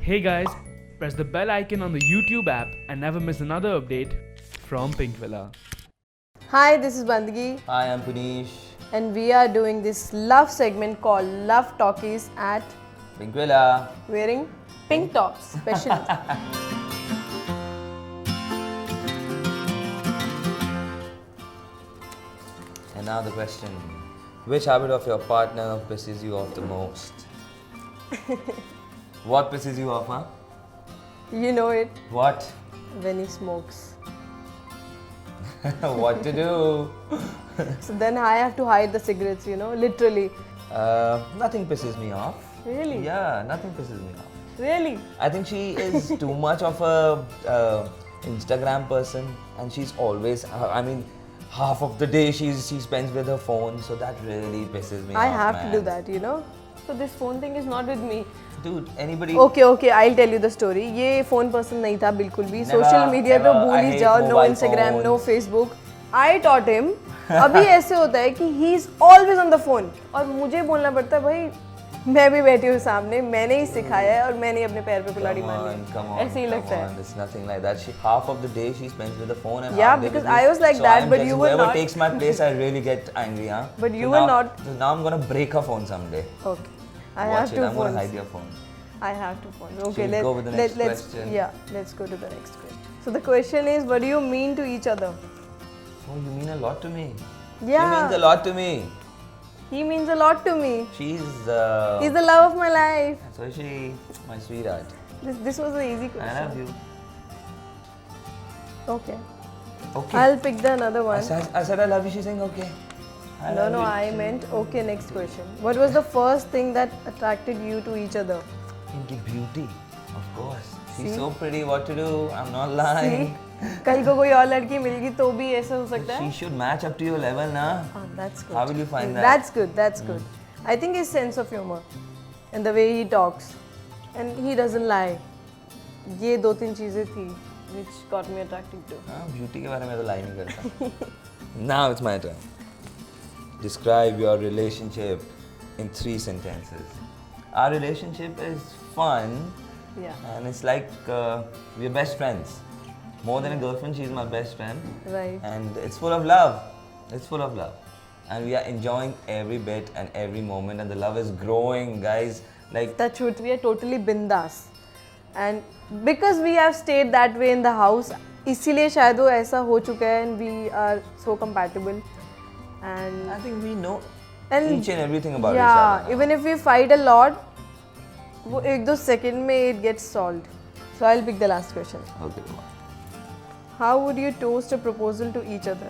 Hey guys, press the bell icon on the YouTube app and never miss another update from Pink Villa. Hi, this is Bandagi, Hi, I'm Punish. and we are doing this love segment called Love Talkies at Pinkwilla. wearing pink tops, especially. And now the question. Which habit of your partner pisses you off the most? What pisses you off, huh? You know it What? when he smokes. What to do? So then I have to hide the cigarettes, literally. Nothing pisses me off. Really? Yeah, nothing pisses me off. Really? I think she is too much of a Instagram person, and she's always. Half of the day she spends with her phone, so that really pisses me I off. have man. to do that. So this phone thing is not with me. Dude, anybody. Okay, I'll tell you the story. ये phone person नहीं था बिल्कुल भी. Never, Social media तो never. भूल I he hate जाओ. No mobile Instagram, no phones. Facebook. I taught him. अभी ऐसे होता है कि he is always on the phone और मुझे बोलना पड़ता है भाई मैं भी बैठी हूँ सामने मैंने ही सिखाया है और मैंने ही अपने पैर पे कुल्हाड़ी मारनी है. ऐसे ही लगता है. It's nothing like that. Half of the day she spends with the phone and Yeah, half day because with me. I was like So that, I'm but just, you were whoever not. takes my place, I really get angry, huh? But you So were now- not. So now I'm gonna break her phone someday. Okay. I Watch have it. two I'm gonna phones. hide your phone. I have two phones. Okay, Should we go with the next question? let's go to the next question. So the question is, what do you mean to each other? Oh, you mean a lot to me. Yeah. She means a lot to me. He means a lot to me. She's. He's the love of my life. So she, my sweetheart. This was an easy I question. love you. Okay. Okay. I'll pick the another I one. said I love you. She's saying okay. I love No, you. I meant okay. Next question. What was the first thing that attracted you to each other? Into beauty, of course. She's See? so pretty. What to do? I'm not lying. See? कल को कोई और लड़की मिलेगी तो भी ऐसा हो सकता She है. should match up to your level, na? That's good. How will you find that? That's good. That's good. I think his sense of humor and the way he talks, and he doesn't lie. ये दो तीन चीजें थी which got me attracted to. हाँ, beauty के बारे में तो lie नहीं करता. Now it's my turn. Describe your relationship in 3 sentences. Our relationship is fun, Yeah. and it's like we're best friends. More than a girlfriend, she's my best friend. Right. And it's full of love. It's full of love. And we are enjoying every bit and every moment, and the love is growing, guys. Like, The truth, we are totally bindas. And because we have stayed that way in the house, इसीलिए शायद वो ऐसा हो चुका है and we are so compatible. And I think we know And- each and everything about each yeah, other. now. even if we fight a lot, वो एक दो second में it gets solved. So I'll pick the last question. Okay, come on. How would you toast a proposal to each other?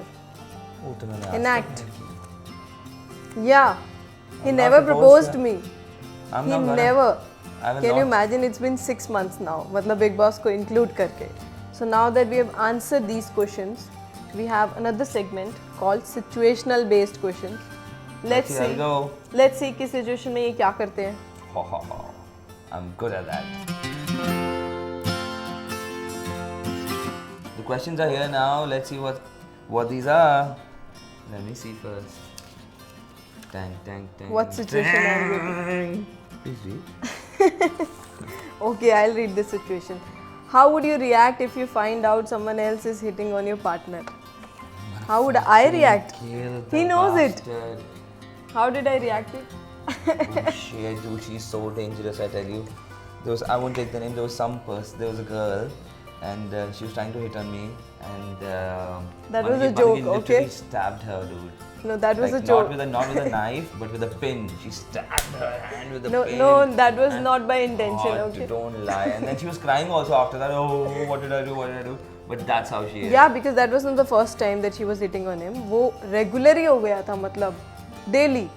Oh, तो मैंने Enact. ask her. Yeah, he I'm never not proposed proposed her. me. I'm He not gonna. never. I will Can you not. imagine? It's been 6 months now. मतलब Big Boss को include करके. So now that we have answered these questions, we have another segment called situational based questions. Let's Okay, I'll see. go. Let's see किस situation में ये क्या करते हैं. Ho, ho, ho. I'm good at that. The questions are here now. Let's see what these are. Let me see first. Dang, dang, dang. What situation are you in? Dang. Please read. Okay, I'll read the situation. How would you react if you find out someone else is hitting on your partner? How would I react? Kill He the knows it. bastard. How did I react? Oh shit, dude, she's so dangerous. I tell you. I won't take the name. There was a girl, and she was trying to hit on me, and That was a Mangi joke, literally okay? stabbed her, dude. No, that was Like, a joke. Not with a knife, but with a pin. She stabbed her hand with a No, pin. no, that was And- not by intention, God, okay? Don't lie. And then she was crying also after that. Oh, what did I do? What did I do? But that's how she is. Yeah, because that was not the first time that she was hitting on him. वो regular ही हो गया था मतलब daily.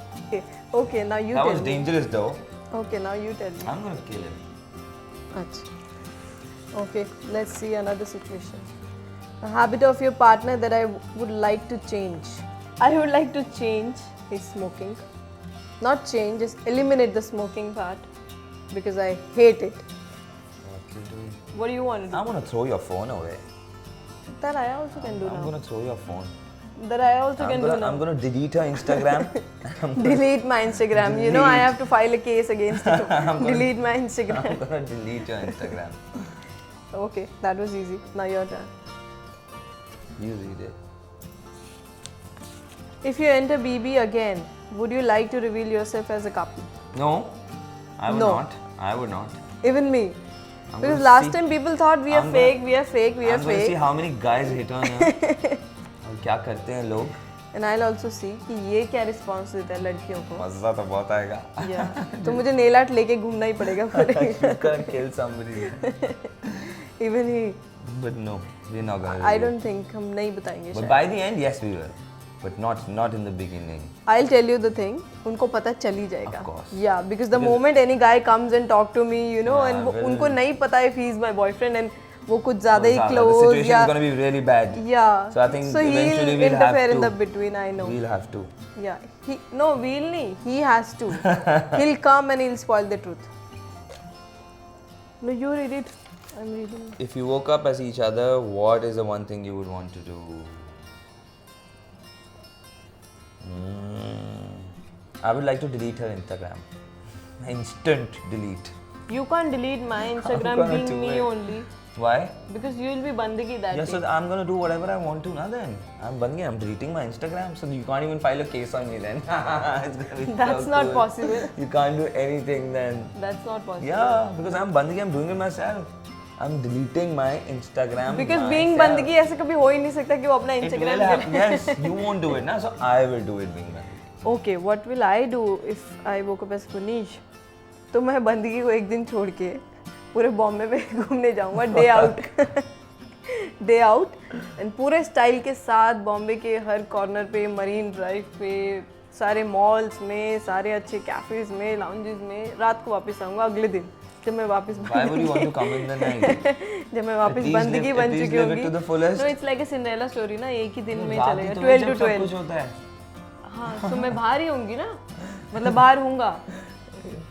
Okay, now you That tell was me. dangerous though. Okay, now you tell me. I'm gonna kill him. अच्छा. Okay, let's see another situation. A habit of your partner that I would like to change. I would like to change is smoking. Not change, just eliminate the smoking part because I hate it. What to do? What do you want to do? I'm gonna throw your phone away. That I also can do I'm now. gonna throw your phone. That I also can do now. I'm gonna delete her Instagram. Delete my Instagram. You know I have to file a case against you. Delete my I'm Instagram. gonna delete your Instagram. Okay, that was easy. Now your turn. You read it. If you enter BB again, would you like to reveal yourself as a couple? No, I would No. not. I would not. Even me. I'm Because gonna last see- time people thought we are I'm fake, gonna- we are fake, we are I'm gonna see fake. how many guys hit on her. और क्या करते हैं लोग? And I'll also see कि ये क्या response देता है लड़कियों को. मजा तो बहुत आएगा. Yeah. तो मुझे nail art लेके घूमना ही पड़ेगा पूरे. You can't kill somebody. Even he. But no, we're not gonna. I reveal. don't think हम नहीं बताएंगे But शायद. by the end, yes, we will. But not in the beginning. I'll tell you the thing. उनको पता चल ही जाएगा. Of course. Yeah, because the moment any guy comes and talk to me, you know, Yeah, and well- उनको नहीं पता if he is my boyfriend and वो कुछ ज़्यादा ही The close situation या is gonna be really bad. yeah. So I think so he'll eventually we'll have interfere in to. the between. I know. We'll have to. Yeah. No, we'll नहीं. He has to. He'll come and he'll spoil the truth. No, you read it. I'm reading. If you woke up as each other, what is the one thing you would want to do? I would like to delete her Instagram. Instant delete. You can't delete my Instagram gonna being do me it. only Why? because you will be bandagi that Yeah, day. so I'm gonna do whatever I want to now then. I'm deleting my Instagram, so you can't even file a case on me then. It's gonna be That's so not cool. possible. You can't do anything then. That's not possible. Yeah, because I'm bandagi, I'm doing it myself. I'm deleting my Instagram Because myself. being bandagi ऐसे कभी हो ही नहीं सकता कि वो अपना It will Instagram happen. Yes, you won't do it now, so I will do it being bandagi. Okay, what will I do if I woke up as Punish? तो मैं बंदगी को एक दिन छोड़ के पूरे बॉम्बे में घूमने जाऊंगा डे आउट एंड पूरे स्टाइल के साथ बॉम्बे के हर कॉर्नर पे मरीन ड्राइव पे सारे मॉल्स में सारे अच्छे कैफेज में लाउंजेस में रात को वापस आऊंगा अगले दिन जब मैं वापस Why would you want to come in the night? जब मैं वापस At least बंदगी live- बन at least चुकी live it होगी to the fullest. No it's like a Cinderella story ना एक ही दिन में रात ही चलेगा तो है 12 जब to सब 12 कुछ होता है. हाँ तो मैं बाहर ही होंगी ना मतलब बाहर हूँगा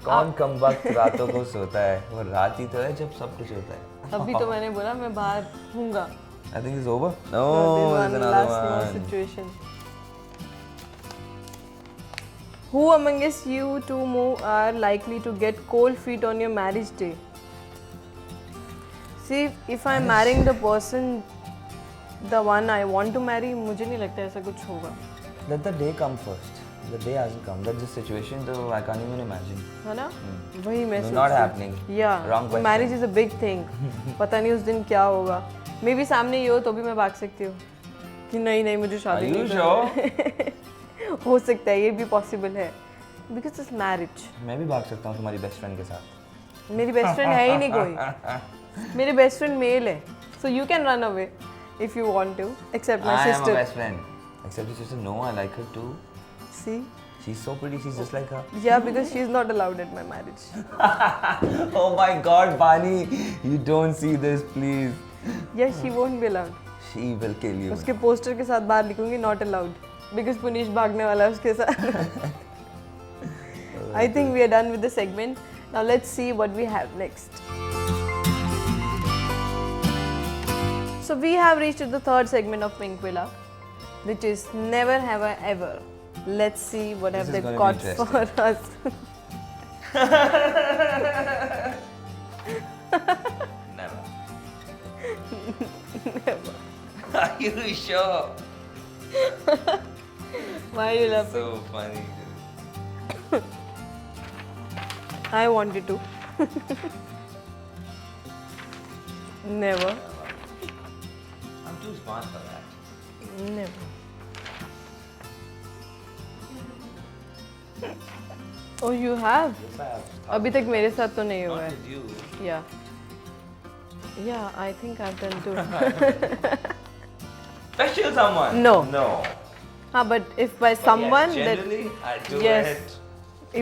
कौन कम वक्त रातों को सोता है? वो रात ही तो है जब सब कुछ होता है. अभी तो मैंने बोला मैं बाहर हूँगा I think it's over. No, there's there's one another last more one. situation. Who among us you two are likely to get cold feet on your marriage day? See, if I'm marrying the person, the one I want to marry, मुझे नहीं लगता ऐसा कुछ होगा, Let the day come first. The day hasn't come. That's the situation though I can't even imagine. है ना? वही मैं No, सोच not रही हूँ. happening. Yeah, Wrong question. marriage is a big thing. पता नहीं उस दिन क्या होगा. मे बी सामने ये हो तो भी मैं भाग सकती हूँ कि नहीं नहीं मुझे शादी Are you नहीं करनी. हो सकता है ये भी पॉसिबल है बिकॉज इट्स मैरिज. मैं भी भाग सकता हूँ तुम्हारी बेस्ट फ्रेंड के साथ. मेरी बेस्ट फ्रेंड है ही नहीं कोई. मेरी बेस्ट फ्रेंड मेल है so you can run away if you want to except my I am a sister. best friend. Except your sister. No, I like her too. See She's so pretty. She's just like her. या because she is not allowed at my marriage. Oh my God, Bani, you don't see this, please. या she won't be allowed. She will kill you. उसके poster के साथ बाहर लिखूंगी not allowed because Puneesh भागने वाला है उसके साथ. I think we are done with the segment. Now let's see what we have next. So we have reached to the third segment of Pink Villa, which is Never Have I Ever. Let's see what have This they is gonna got be for us. Never. Never. Are you sure? Why are you laughing? So funny. I wanted to. Never. I'm too smart for that. Never. Oh, you have? Yes, I have. अभी तक मेरे साथ तो नहीं हुआ Not है. with you. Yeah. Yeah, I think I've done too. Special someone? No. No. But if by someone yes, that generally, I do yes. it.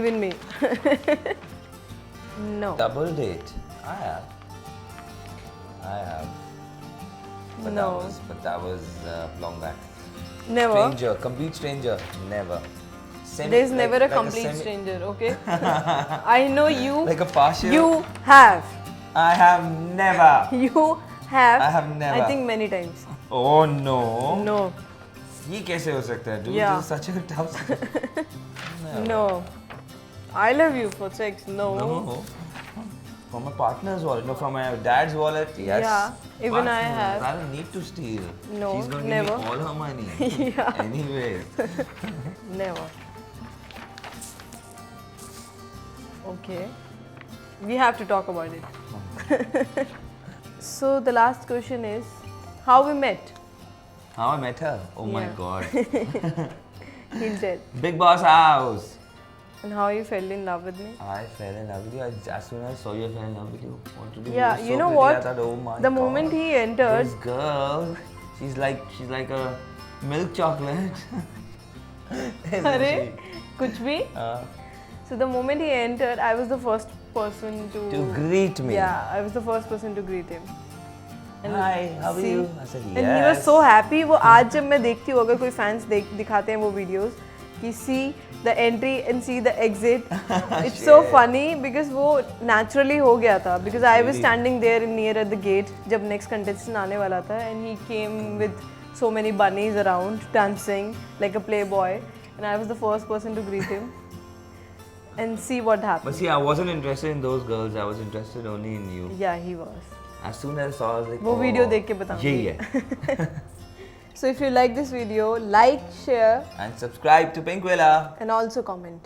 even me. No. Double date. I have. But No. that was long back. Never. Stranger, complete stranger, never. There's never a like complete stranger, okay? I know you. Like a partial. You have. I have never. You have. I have never. I think many times. Oh no. No. ये कैसे हो सकता है? Dude, Yeah. this is such a tough situation. No. I love you for sex. No. No. From my partner's wallet, no, from my dad's wallet, yes. Yeah, even I Partners, have. I don't need to steal. No, She's gonna never. give me all her money. Yeah. Anyway. Never. Okay. We have to talk about it. So the last question is, how we met? How I met her? Oh my Yeah. god. He'll tell. Big boss house. And how you fell in love with me? I fell in love with you. As soon as I saw you, I fell in love with you. What to do? Yeah, were you so know pretty. what? I thought, oh my The god. moment he entered, This girl, she's like a milk chocolate. Isn't Arre, she? kuch bhi. So the moment he entered, I was the first person to greet me. Yeah, I was the first person to greet him. Hi, how are see, you? I said yes. And he was so happy. वो आज जब मैं देखती हूँ अगर कोई fans दिखाते हैं वो videos कि see the entry and see the exit. It's so funny because वो naturally हो गया था because I was standing there near at the gate जब next contestant आने वाला था and he came with so many bunnies around dancing like a playboy and I was the first person to greet him and see what happened. But see, I wasn't interested in those girls. I was interested only in you. Yeah, he was. As soon as I saw, I was like, वो oh, video देख के बताऊंगी. यही है. So if you like this video, like, share And subscribe to Pinkwilla. and also comment.